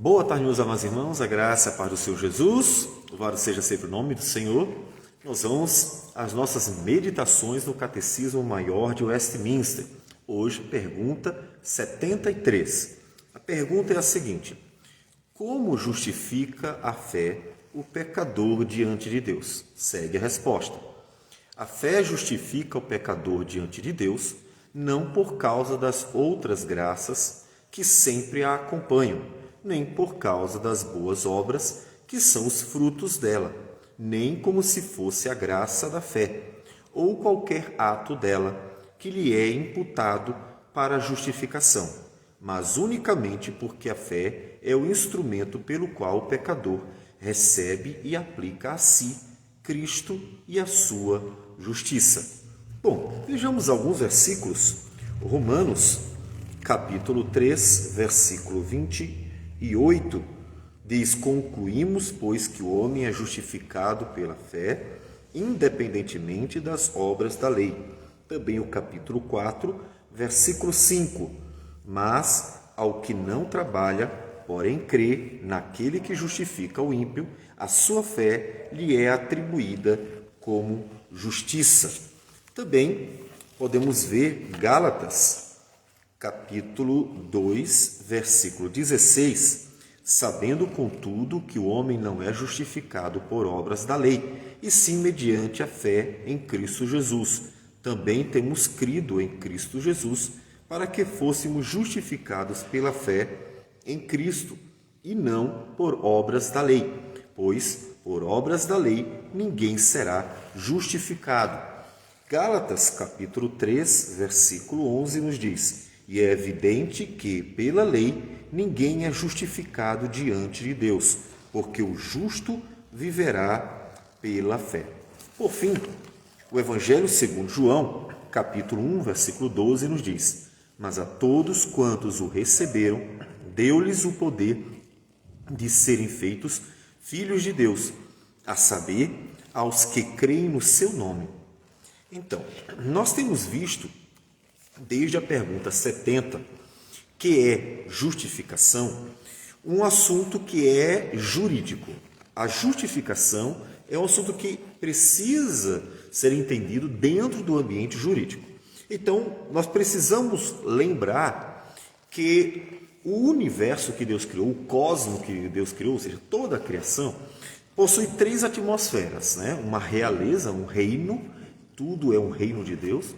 Boa tarde, meus amados irmãos, a graça e a paz do Senhor Jesus, louvado seja sempre o nome do Senhor. Nós vamos às nossas meditações no Catecismo Maior de Westminster. Hoje, pergunta 73. A pergunta é a seguinte: como justifica a fé o pecador diante de Deus? Segue a resposta. A fé justifica o pecador diante de Deus não por causa das outras graças que sempre a acompanham, nem por causa das boas obras que são os frutos dela, nem como se fosse a graça da fé, ou qualquer ato dela que lhe é imputado para a justificação, mas unicamente porque a fé é o instrumento pelo qual o pecador recebe e aplica a si Cristo e a sua justiça. Bom, vejamos alguns versículos. Romanos, capítulo 3, versículo 28, diz: concluímos, pois, que o homem é justificado pela fé, independentemente das obras da lei. Também o capítulo 4, versículo 5, mas ao que não trabalha, porém crê naquele que justifica o ímpio, a sua fé lhe é atribuída como justiça. Também podemos ver Gálatas, capítulo 2, versículo 16, sabendo, contudo, que o homem não é justificado por obras da lei, e sim mediante a fé em Cristo Jesus. Também temos crido em Cristo Jesus, para que fôssemos justificados pela fé em Cristo, e não por obras da lei, pois por obras da lei ninguém será justificado. Gálatas, capítulo 3, versículo 11, nos diz: e é evidente que, pela lei, ninguém é justificado diante de Deus, porque o justo viverá pela fé. Por fim, o Evangelho segundo João, capítulo 1, versículo 12, nos diz: mas a todos quantos o receberam, deu-lhes o poder de serem feitos filhos de Deus, a saber, aos que creem no seu nome. Então, nós temos visto, desde a pergunta 70, que é justificação, um assunto que é jurídico. A justificação é um assunto que precisa ser entendido dentro do ambiente jurídico. Então, nós precisamos lembrar que o universo que Deus criou, o cosmos que Deus criou, ou seja, toda a criação, possui 3 atmosferas, né? Uma realeza, um reino, tudo é um reino de Deus.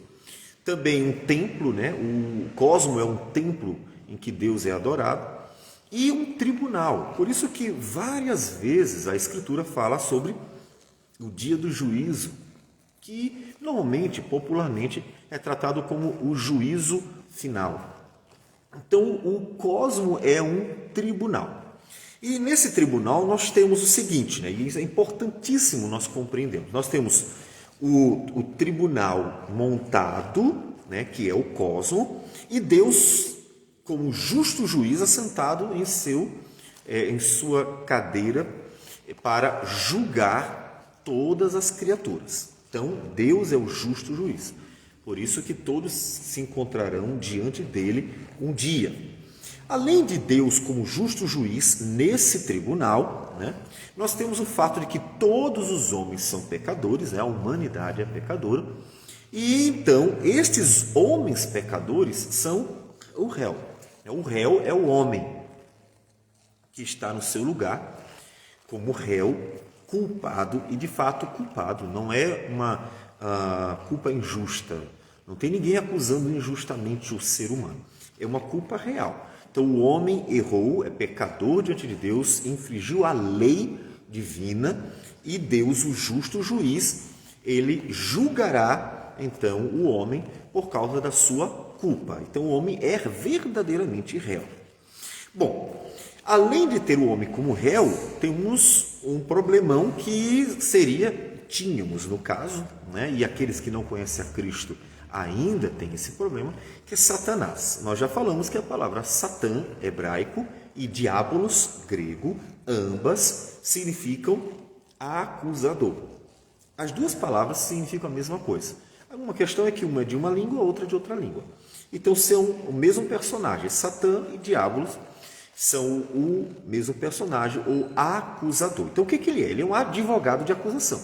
Também um templo, né? O cosmos é um templo em que Deus é adorado. E um tribunal. Por isso que várias vezes a Escritura fala sobre o dia do juízo, que normalmente, popularmente, é tratado como o juízo final. Então, o cosmos é um tribunal. E nesse tribunal nós temos o seguinte, né? E isso é importantíssimo nós compreendermos. Nós temos o tribunal montado, né, que é o cosmos, e Deus, como justo juiz, assentado em sua cadeira para julgar todas as criaturas. Então, Deus é o justo juiz. Por isso que todos se encontrarão diante dele um dia. Além de Deus como justo juiz nesse tribunal, né, nós temos o fato de que todos os homens são pecadores, né, a humanidade é pecadora, e então estes homens pecadores são o réu. O réu é o homem que está no seu lugar como réu, culpado, e de fato culpado, não é uma culpa injusta, não tem ninguém acusando injustamente o ser humano, é uma culpa real. Então o homem errou, é pecador diante de Deus, infringiu a lei divina, e Deus, o justo juiz, ele julgará então o homem por causa da sua culpa. Então o homem é verdadeiramente réu. Bom, além de ter o homem como réu, temos um problemão que tínhamos no caso, né? E aqueles que não conhecem a Cristo ainda têm esse problema, que é Satanás. Nós já falamos que a palavra Satã, hebraico, e diabolos, grego, ambas significam acusador. As duas palavras significam a mesma coisa. Uma questão é que uma é de uma língua, outra é de outra língua. Então são o mesmo personagem, Satã e diabolos, são o mesmo personagem, o acusador. Então, o que ele é? Ele é um advogado de acusação.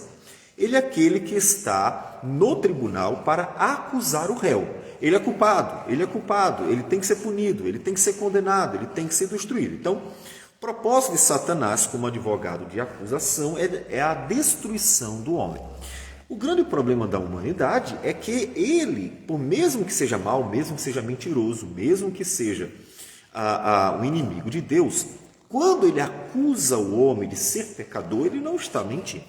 Ele é aquele que está no tribunal para acusar o réu. Ele é culpado, ele tem que ser punido, ele tem que ser condenado, ele tem que ser destruído. Então, o propósito de Satanás como advogado de acusação é a destruição do homem. O grande problema da humanidade é que ele, por mesmo que seja mau, mesmo que seja mentiroso, mesmo que seja o inimigo de Deus, quando ele acusa o homem de ser pecador, ele não está mentindo.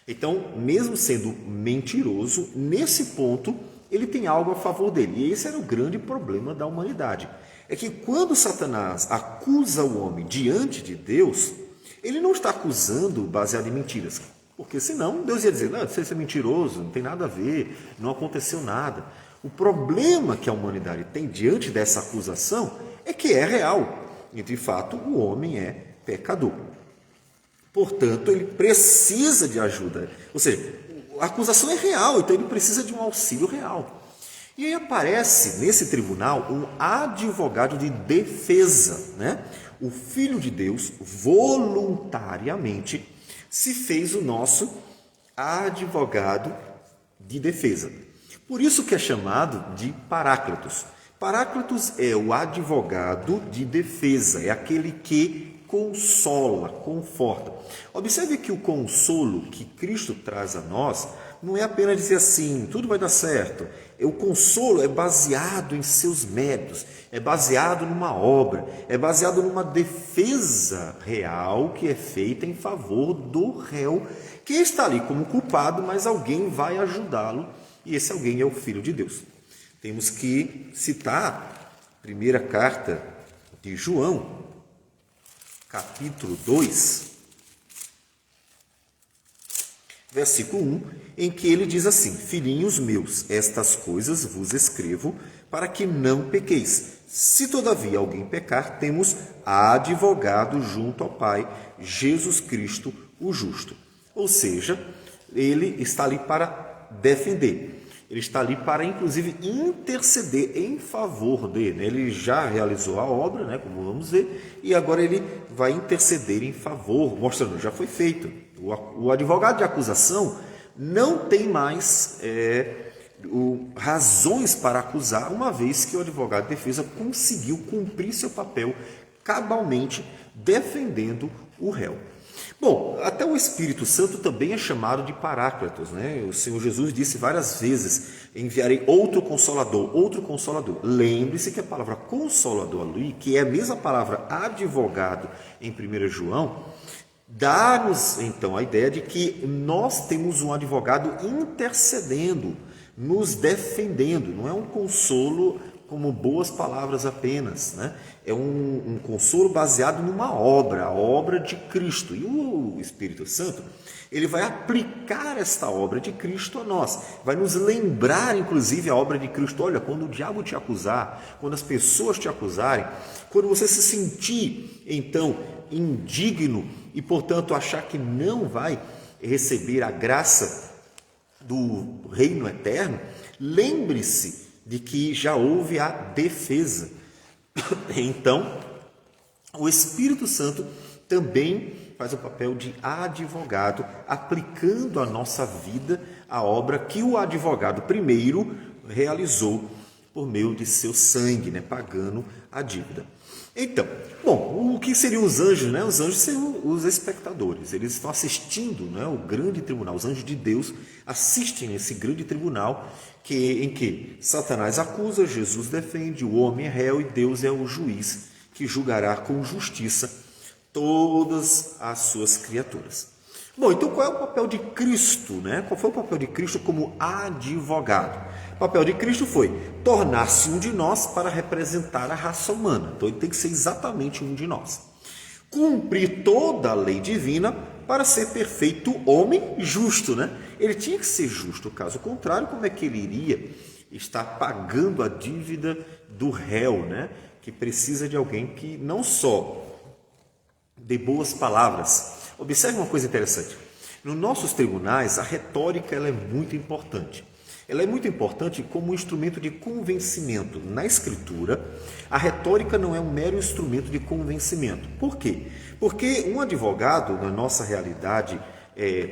Então, mesmo sendo mentiroso, nesse ponto, ele tem algo a favor dele. E esse era o grande problema da humanidade. É que quando Satanás acusa o homem diante de Deus, ele não está acusando baseado em mentiras. Porque senão Deus ia dizer, não, você é mentiroso, não tem nada a ver, não aconteceu nada. O problema que a humanidade tem diante dessa acusação é que é real. E, de fato, o homem é pecador. Portanto, ele precisa de ajuda. Ou seja, a acusação é real, então ele precisa de um auxílio real. E aí aparece nesse tribunal um advogado de defesa, né? O Filho de Deus voluntariamente se fez o nosso advogado de defesa. Por isso que é chamado de Paráclitos. Paráclitos é o advogado de defesa, é aquele que consola, conforta. Observe que o consolo que Cristo traz a nós não é apenas dizer assim, tudo vai dar certo. O consolo é baseado em seus méritos, é baseado numa obra, é baseado numa defesa real que é feita em favor do réu, que está ali como culpado, mas alguém vai ajudá-lo, e esse alguém é o Filho de Deus. Temos que citar a primeira carta de João, capítulo 2, versículo 1, em que ele diz assim, filhinhos meus, estas coisas vos escrevo para que não pequeis. Se todavia alguém pecar, temos advogado junto ao Pai, Jesus Cristo, o justo. Ou seja, ele está ali para defender. Ele está ali para, inclusive, interceder em favor dele. Ele já realizou a obra, né, como vamos ver, e agora ele vai interceder em favor, mostrando, já foi feito. O advogado de acusação não tem mais razões para acusar, uma vez que o advogado de defesa conseguiu cumprir seu papel cabalmente defendendo o réu. Bom, até o Espírito Santo também é chamado de Paráclitos, né? O Senhor Jesus disse várias vezes, enviarei outro consolador. Lembre-se que a palavra consolador ali, que é a mesma palavra advogado em 1 João, dá-nos então a ideia de que nós temos um advogado intercedendo, nos defendendo. Não é um consolo como boas palavras apenas, né? É um consolo baseado numa obra, a obra de Cristo. E o Espírito Santo, ele vai aplicar esta obra de Cristo a nós, vai nos lembrar, inclusive, a obra de Cristo. Olha, quando o diabo te acusar, quando as pessoas te acusarem, quando você se sentir, então, indigno e, portanto, achar que não vai receber a graça do reino eterno, lembre-se de que já houve a defesa. Então, o Espírito Santo também faz o papel de advogado, aplicando à nossa vida a obra que o advogado primeiro realizou por meio de seu sangue, né, pagando a dívida. Então, bom, o que seriam os anjos? Né? Os anjos seriam os espectadores, eles estão assistindo, né, o grande tribunal. Os anjos de Deus assistem esse grande tribunal em que Satanás acusa, Jesus defende, o homem é réu e Deus é o juiz que julgará com justiça todas as suas criaturas. Bom, então qual é o papel de Cristo? Né? Qual foi o papel de Cristo como advogado? O papel de Cristo foi tornar-se um de nós para representar a raça humana. Então ele tem que ser exatamente um de nós. Cumprir toda a lei divina para ser perfeito homem justo, né? Ele tinha que ser justo, caso contrário, como é que ele iria estar pagando a dívida do réu, né? Que precisa de alguém que não só dê boas palavras. Observe uma coisa interessante. Nos nossos tribunais, a retórica ela é muito importante. Ela é muito importante como um instrumento de convencimento. Na Escritura, a retórica não é um mero instrumento de convencimento. Por quê? Porque um advogado, na nossa realidade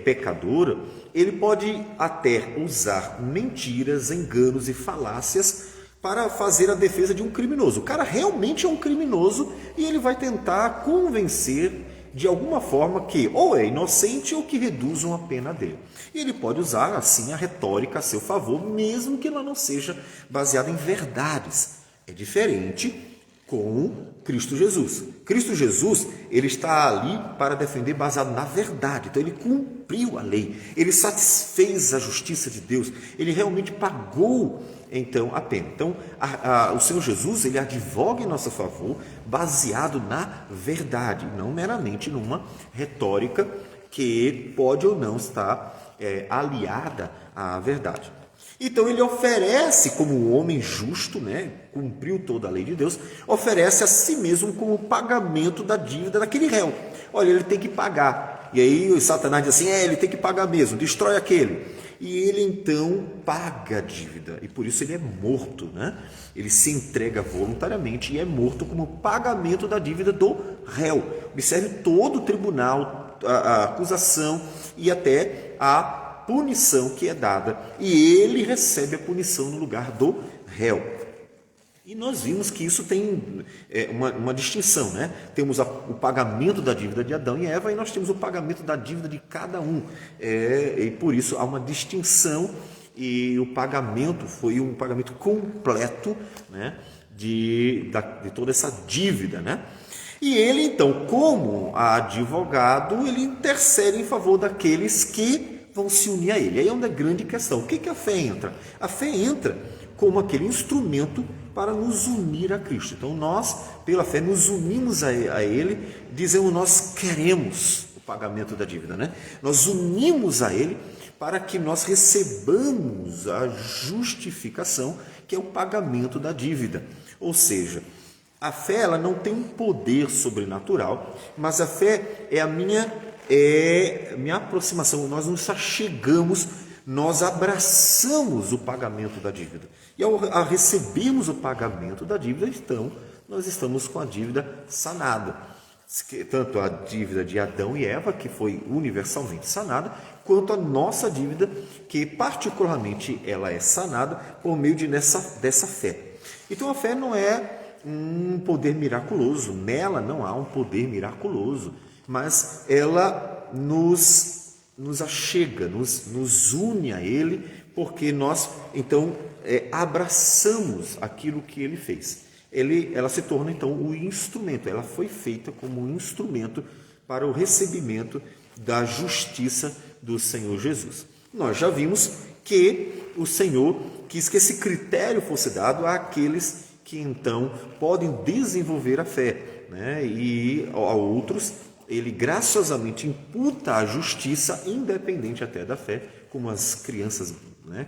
pecadora, ele pode até usar mentiras, enganos e falácias para fazer a defesa de um criminoso. O cara realmente é um criminoso e ele vai tentar convencer de alguma forma que ou é inocente ou que reduzam a pena dele. E ele pode usar assim a retórica a seu favor, mesmo que ela não seja baseada em verdades. É diferente com Cristo Jesus. Cristo Jesus, ele está ali para defender baseado na verdade. Então ele cumpriu a lei, ele satisfez a justiça de Deus, ele realmente pagou então a pena. Então o Senhor Jesus, ele advoga em nosso favor baseado na verdade, não meramente numa retórica que pode ou não estar aliada à verdade. Então ele oferece como um homem justo, cumpriu toda a lei de Deus, oferece a si mesmo como pagamento da dívida daquele réu. Olha, ele tem que pagar. E aí o Satanás diz assim, ele tem que pagar mesmo, destrói aquele. E ele então paga a dívida, e por isso ele é morto, Ele se entrega voluntariamente e é morto como pagamento da dívida do réu. Observe todo o tribunal, a acusação e até a punição que é dada, e ele recebe a punição no lugar do réu. E nós vimos que isso tem uma distinção, Temos o pagamento da dívida de Adão e Eva, e nós temos o pagamento da dívida de cada um. E por isso há uma distinção, e o pagamento foi um pagamento completo, de toda essa dívida, E ele, então, como advogado, ele intercede em favor daqueles que vão se unir a ele. Aí é uma grande questão. O que a fé entra? A fé entra como aquele instrumento para nos unir a Cristo. Então nós, pela fé, nos unimos a ele, dizemos nós queremos o pagamento da dívida, Nós unimos a ele para que nós recebamos a justificação, que é o pagamento da dívida. Ou seja, a fé ela não tem um poder sobrenatural, mas a fé é a minha aproximação. Nós nos achegamos, nós abraçamos o pagamento da dívida. E ao recebermos o pagamento da dívida, então, nós estamos com a dívida sanada. Tanto a dívida de Adão e Eva, que foi universalmente sanada, quanto a nossa dívida, que particularmente ela é sanada por meio dessa fé. Então a fé não é um poder miraculoso, nela não há um poder miraculoso, mas ela nos achega, nos une a Ele, porque nós, então, abraçamos aquilo que Ele fez. Ela se torna, então, o instrumento, ela foi feita como um instrumento para o recebimento da justiça do Senhor Jesus. Nós já vimos que o Senhor quis que esse critério fosse dado àqueles que, então, podem desenvolver a fé, e a outros ele graciosamente imputa a justiça, independente até da fé, como as crianças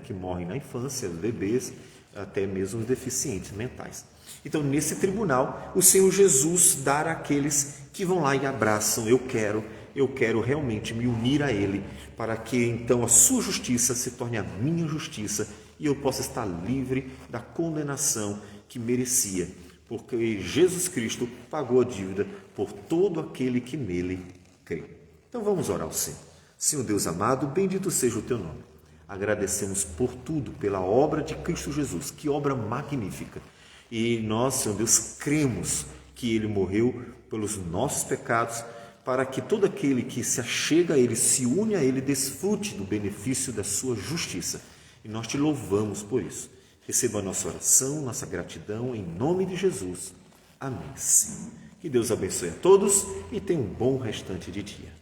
que morrem na infância, os bebês, até mesmo os deficientes mentais. Então, nesse tribunal, o Senhor Jesus dá àqueles que vão lá e abraçam, eu quero realmente me unir a Ele, para que então a sua justiça se torne a minha justiça e eu possa estar livre da condenação que merecia, porque Jesus Cristo pagou a dívida por todo aquele que nele crê. Então vamos orar ao Senhor. Senhor Deus amado, bendito seja o teu nome. Agradecemos por tudo, pela obra de Cristo Jesus, que obra magnífica. E nós, Senhor Deus, cremos que Ele morreu pelos nossos pecados, para que todo aquele que se achega a Ele, se une a Ele, desfrute do benefício da sua justiça. E nós te louvamos por isso. Receba a nossa oração, nossa gratidão, em nome de Jesus. Amém. Sim. Que Deus abençoe a todos e tenha um bom restante de dia.